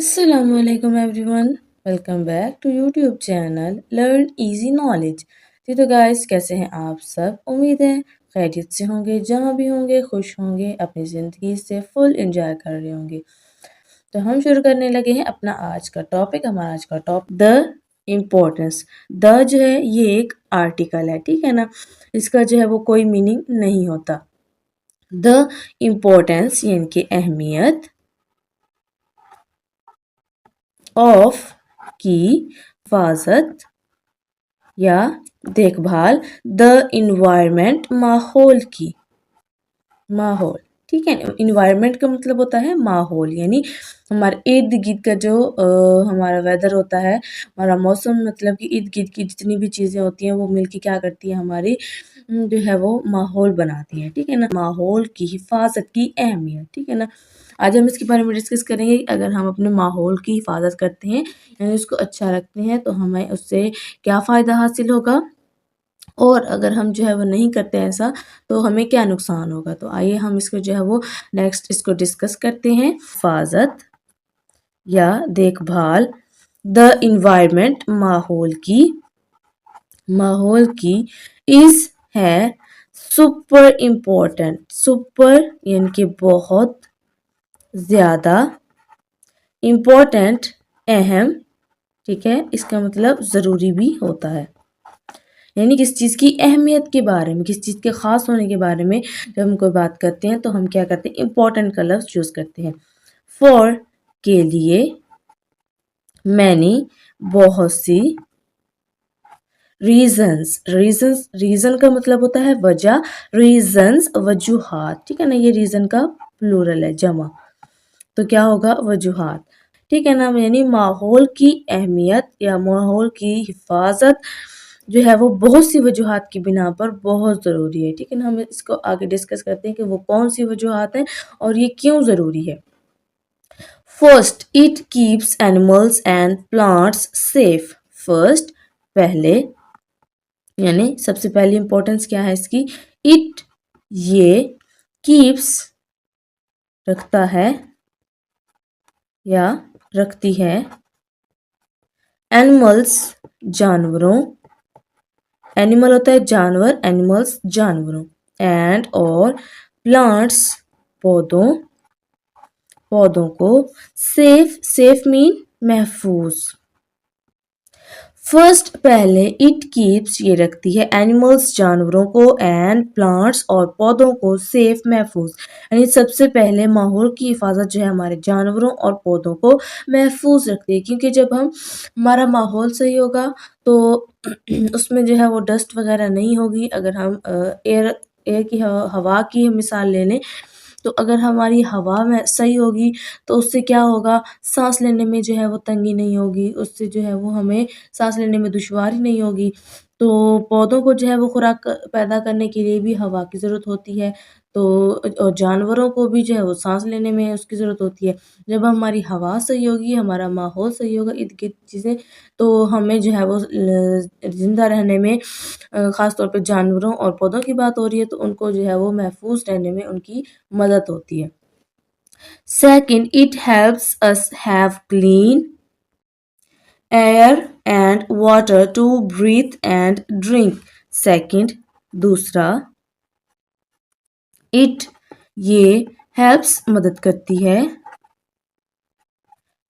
Assalamu alaikum everyone. Welcome back to YouTube channel Learn Easy Knowledge. जी तो guys कैसे हैं आप सब। उम्मीद है खैरियत से होंगे, जहाँ भी होंगे खुश होंगे, अपनी ज़िंदगी से फुल एंजॉय कर रहे होंगे। तो हम शुरू करने लगे हैं अपना आज का टॉपिक। हमारा आज का टॉपिक द इम्पोर्टेंस। द जो है ये एक आर्टिकल है, ठीक है ना। इसका जो है वो कोई मीनिंग नहीं होता। द इम्पोर्टेंस यानी कि अहमियत ऑफ की हिफाजत या देखभाल, द इन्वायरमेंट माहौल की, माहौल, ठीक है। इन्वायरमेंट का मतलब होता है माहौल, यानी हमारे इर्द गिर्द का जो हमारा वेदर होता है, हमारा मौसम, मतलब कि इर्द गिर्द की जितनी भी चीज़ें होती हैं वो मिलके क्या करती है, हमारी जो है वो माहौल बनाती है, ठीक है ना। माहौल की हिफाजत की अहमियत, ठीक है ना। आज हम इसके बारे में डिस्कस करेंगे। अगर हम अपने माहौल की हिफाजत करते हैं यानी उसको अच्छा रखते हैं तो हमें उससे क्या फ़ायदा हासिल होगा, और अगर हम जो है वो नहीं करते ऐसा तो हमें क्या नुकसान होगा। तो आइए हम इसको जो है वो नेक्स्ट इसको डिस्कस करते हैं। हिफाजत या देखभाल, द इन्वायरमेंट माहौल की इज है सुपर इम्पोर्टेंट। सुपर यानी कि बहुत ज़्यादा, इम्पोर्टेंट अहम, ठीक है। इसका मतलब ज़रूरी भी होता है, यानी किस चीज़ की अहमियत के बारे में, किस चीज़ के ख़ास होने के बारे में जब हम कोई बात करते हैं तो हम क्या करते हैं, इम्पोर्टेंट का लफ्ज़ चूज़ करते हैं। फॉर के लिए, मैनी बहुत सी, रीज़न का मतलब होता है वजह, रीज़न्स वजूहात, ठीक है ना। ये रीज़न का प्लूरल है, जमा, तो क्या होगा, वजूहात, ठीक है ना। यानी माहौल की अहमियत या माहौल की हिफाजत जो है वो बहुत सी वजूहात की बिना पर बहुत ज़रूरी है, ठीक है ना। हम इसको आगे डिस्कस करते हैं कि वो कौन सी वजूहात हैं और ये क्यों ज़रूरी है। First, it keeps animals and plants safe. First, पहले, यानी सबसे पहली इंपॉर्टेंस क्या है इसकी, इट, ये, कीप्स रखता है या रखती है, एनिमल्स जानवरों, एनिमल होता है जानवर, एनिमल्स जानवरों, एंड और प्लांट्स पौधों, पौधों को, सेफ मीन महफूज। फर्स्ट, पहले, इट कीप्स ये रखती है, एनिमल्स जानवरों को, एंड प्लांट्स और पौधों को, सेफ महफूज, यानी सबसे पहले माहौल की हिफाजत जो है हमारे जानवरों और पौधों को महफूज रखती है। क्योंकि जब हम हमारा माहौल सही होगा तो उसमें जो है वो डस्ट वगैरह नहीं होगी। अगर हम एयर की हवा की मिसाल ले लें तो अगर हमारी हवा में सही होगी तो उससे क्या होगा, सांस लेने में जो है वो तंगी नहीं होगी, उससे जो है वो हमें सांस लेने में दुश्वारी नहीं होगी। तो पौधों को जो है वो खुराक पैदा करने के लिए भी हवा की ज़रूरत होती है, तो और जानवरों को भी जो है वो सांस लेने में उसकी ज़रूरत होती है। जब हमारी हवा सही होगी, हमारा माहौल सही होगा, इर्द गिर्द चीज़ें, तो हमें जो है वो ज़िंदा रहने में, ख़ास तौर पे जानवरों और पौधों की बात हो रही है तो उनको जो है वो महफूज रहने में उनकी मदद होती है। Second, it helps us have clean air and water to breathe and drink. Second, दूसरा, इट, ये, हेल्प्स मदद करती है,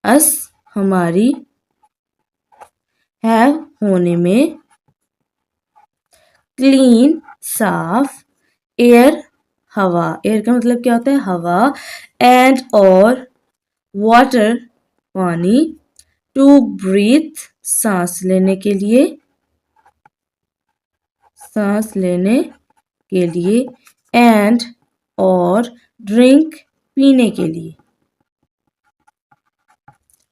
अस, हमारी, हैव होने में, क्लीन साफ, एयर हवा, एयर का मतलब क्या होता है, हवा, एंड और वाटर पानी, टू ब्रीथ सांस लेने के लिए, सांस लेने के लिए, एंड और ड्रिंक पीने के लिए,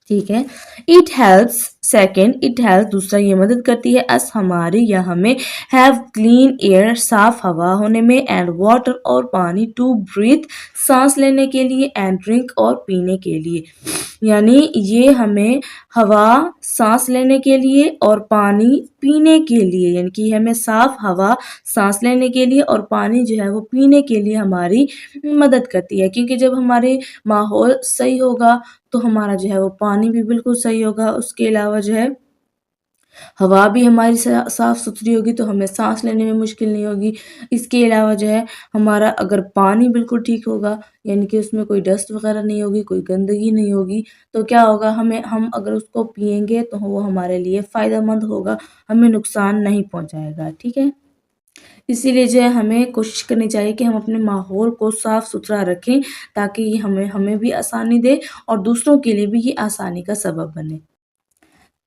ठीक है। It helps second it help, दूसरा ये मदद करती है अस हमारी या हमें, हैव क्लीन एयर, साफ हवा होने में, एंड वाटर और पानी, टू ब्रीथ, सांस लेने के लिए, एंड ड्रिंक और पीने के लिए। यानी ये हमें हवा सांस लेने के लिए और पानी पीने के लिए, यानी कि हमें साफ हवा सांस लेने के लिए और पानी जो है वो पीने के लिए हमारी मदद करती है, क्योंकि जब हमारे माहौल सही होगा तो हमारा जो है वो पानी भी बिल्कुल सही होगा। उसके अलावा जो है हवा भी हमारी साफ सुथरी होगी तो हमें सांस लेने में मुश्किल नहीं होगी। इसके अलावा जो है हमारा अगर पानी बिल्कुल ठीक होगा, यानी कि उसमें कोई डस्ट वगैरह नहीं होगी, कोई गंदगी नहीं होगी, तो क्या होगा, हम अगर उसको पिएंगे तो वो हमारे लिए फ़ायदेमंद होगा, हमें नुकसान नहीं पहुंचाएगा। ठीक है, इसीलिए जो है हमें कोशिश करनी चाहिए कि हम अपने माहौल को साफ सुथरा रखें, ताकि ये हमें हमें भी आसानी दे और दूसरों के लिए भी ये आसानी का सबब बने।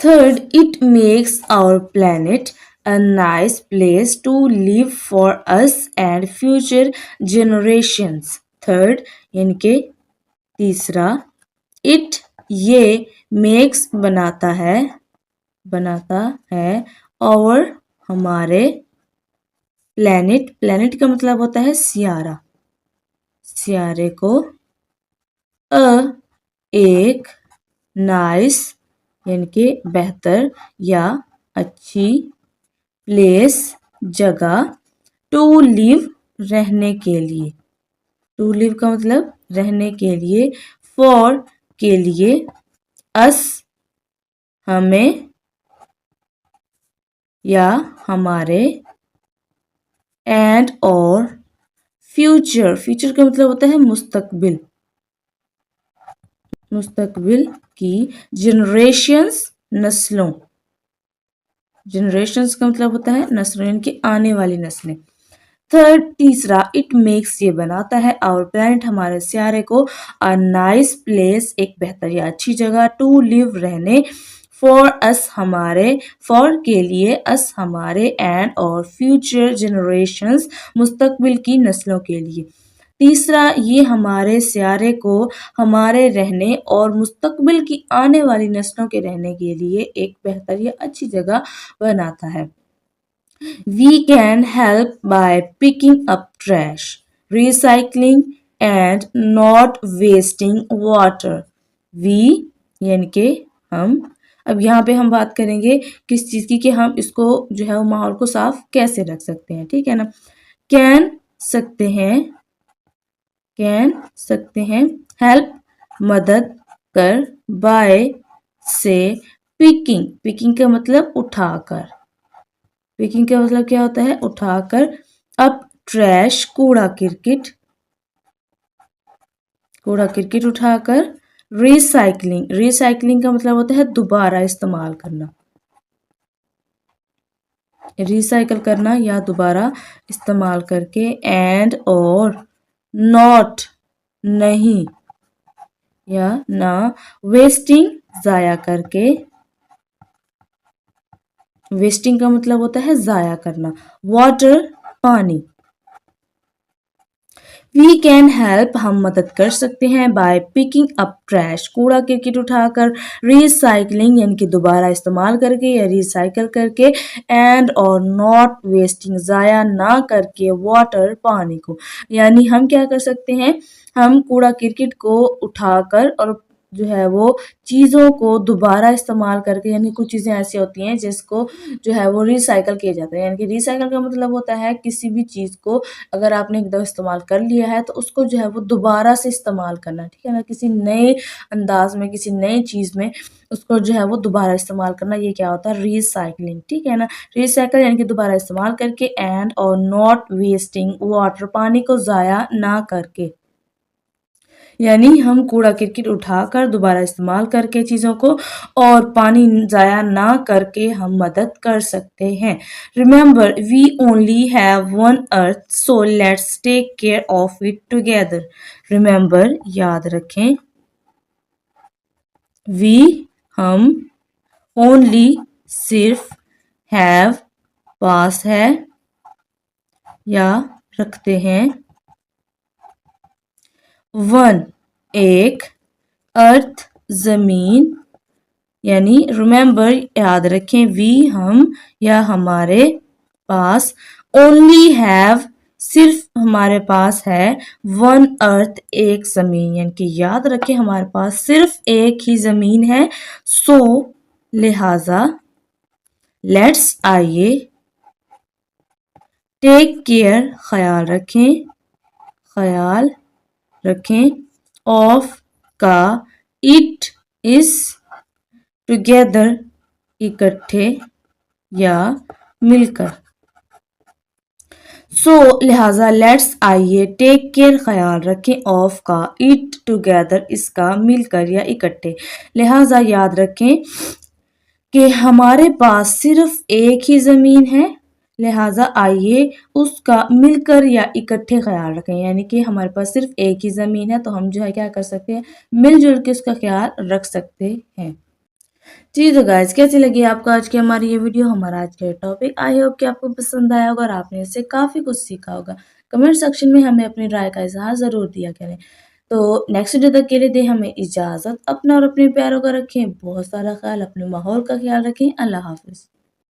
Third, it makes our planet a nice place to live for us and future generations. Third, यानी कि तीसरा, it ये makes बनाता है और हमारे planet का मतलब होता है सियारे को अ एक नाइस यानी कि बेहतर या अच्छी प्लेस जगह टू लिव रहने के लिए, टू लिव का मतलब रहने के लिए, फॉर के लिए, अस हमें या हमारे, एंड और फ्यूचर का मतलब होता है मुस्तकबिल की जनरेशंस का मतलब होता है नस्लों, यानी कि आने वाली नस्लें। थर्ड तीसरा, इट मेक्स ये बनाता है आवर प्लैनेट हमारे सियारे को अ नाइस प्लेस एक बेहतर या अच्छी जगह टू लिव रहने, फॉर अस हमारे, फॉर के लिए, अस हमारे, एंड और फ्यूचर जनरेशंस मुस्तकबिल की नस्लों के लिए। तीसरा, ये हमारे सियारे को हमारे रहने और मुस्तकबिल की आने वाली नस्लों के रहने के लिए एक बेहतर या अच्छी जगह बनाता है। We can help by picking up trash, recycling and not wasting water. We यानी कि हम, अब यहाँ पे हम बात करेंगे किस चीज़ की, कि हम इसको जो है वो माहौल को साफ कैसे रख सकते हैं। ठीक है ना, कैन सकते हैं हेल्प मदद कर, बाय से, पिकिंग का मतलब उठाकर, पिकिंग का मतलब क्या होता है उठाकर, अप ट्रैश कूड़ा किरकिट उठाकर, रिसाइकलिंग का मतलब होता है दोबारा इस्तेमाल करना, रिसाइकल करना या दोबारा इस्तेमाल करके, एंड और नॉट नहीं या ना, वेस्टिंग जाया करके, वेस्टिंग का मतलब होता है जाया करना, वाटर पानी। वी कैन हेल्प हम मदद कर सकते हैं, बाय पिकिंग अप ट्रैश कूड़ा किरकिट उठाकर, रिसाइकलिंग यानी कि दोबारा इस्तेमाल करके या रिसाइकल करके, एंड और नॉट वेस्टिंग जाया ना करके, वाटर पानी को। यानी हम क्या कर सकते हैं, हम कूड़ा किरकिट को उठाकर और जो है वो चीज़ों को दोबारा इस्तेमाल करके, यानी कुछ चीज़ें ऐसी होती हैं जिसको जो है वो रिसाइकल किया जाता है, यानी कि रिसाइकल का मतलब होता है किसी भी चीज़ को अगर आपने एक दफ़ा इस्तेमाल कर लिया है तो उसको जो है वो दोबारा से इस्तेमाल करना। ठीक है ना, किसी नए अंदाज में, किसी नई चीज़ में उसको जो है वो दोबारा इस्तेमाल करना, ये क्या होता है रिसाइकलिंग। ठीक है ना, रिसाइकल यानी कि दोबारा इस्तेमाल करके, एंड और नॉट वेस्टिंग वाटर पानी को ज़ाया ना करके, यानी हम कूड़ा किरकिट उठाकर दोबारा इस्तेमाल करके चीज़ों को और पानी ज़ाया ना करके हम मदद कर सकते हैं। Remember we only have one earth so let's take care of it together. Remember याद रखें, वी हम, ओनली सिर्फ, हैव पास है या रखते हैं, वन एक, अर्थ जमीन, यानी रिमेंबर याद रखें, वी हम या हमारे पास, ओनली हैव सिर्फ हमारे पास है, वन अर्थ एक जमीन, यानी कि याद रखें हमारे पास सिर्फ एक ही जमीन है। सो लिहाजा लेट्स आइए टेक केयर ख्याल रखें ऑफ का, इट इस टुगेदर इकट्ठे या मिलकर। सो लिहाजा लेट्स आइए टेक केयर ख्याल रखें ऑफ का, इट टुगेदर इसका मिलकर या इकट्ठे। लिहाजा याद रखें कि हमारे पास सिर्फ एक ही ज़मीन है, लिहाजा आइए उसका मिलकर या इकट्ठे ख्याल रखें, यानी कि हमारे पास सिर्फ एक ही ज़मीन है तो हम जो है क्या कर सकते हैं, मिलजुल के उसका ख्याल रख सकते हैं। जी तो गाइस, कैसी लगी आपको आज की हमारी ये वीडियो, हमारा आज का टॉपिक। आई होप कि आपको पसंद आया होगा और आपने इससे काफ़ी कुछ सीखा होगा। कमेंट सेक्शन में हमें अपनी राय का इजहार ज़रूर दिया करें। तो नेक्स्ट वीडियो तक के लिए दें हमें इजाज़त। अपना और अपने प्यारों का रखें बहुत सारा ख्याल, अपने माहौल का ख्याल रखें। अल्लाह हाफ़िज़।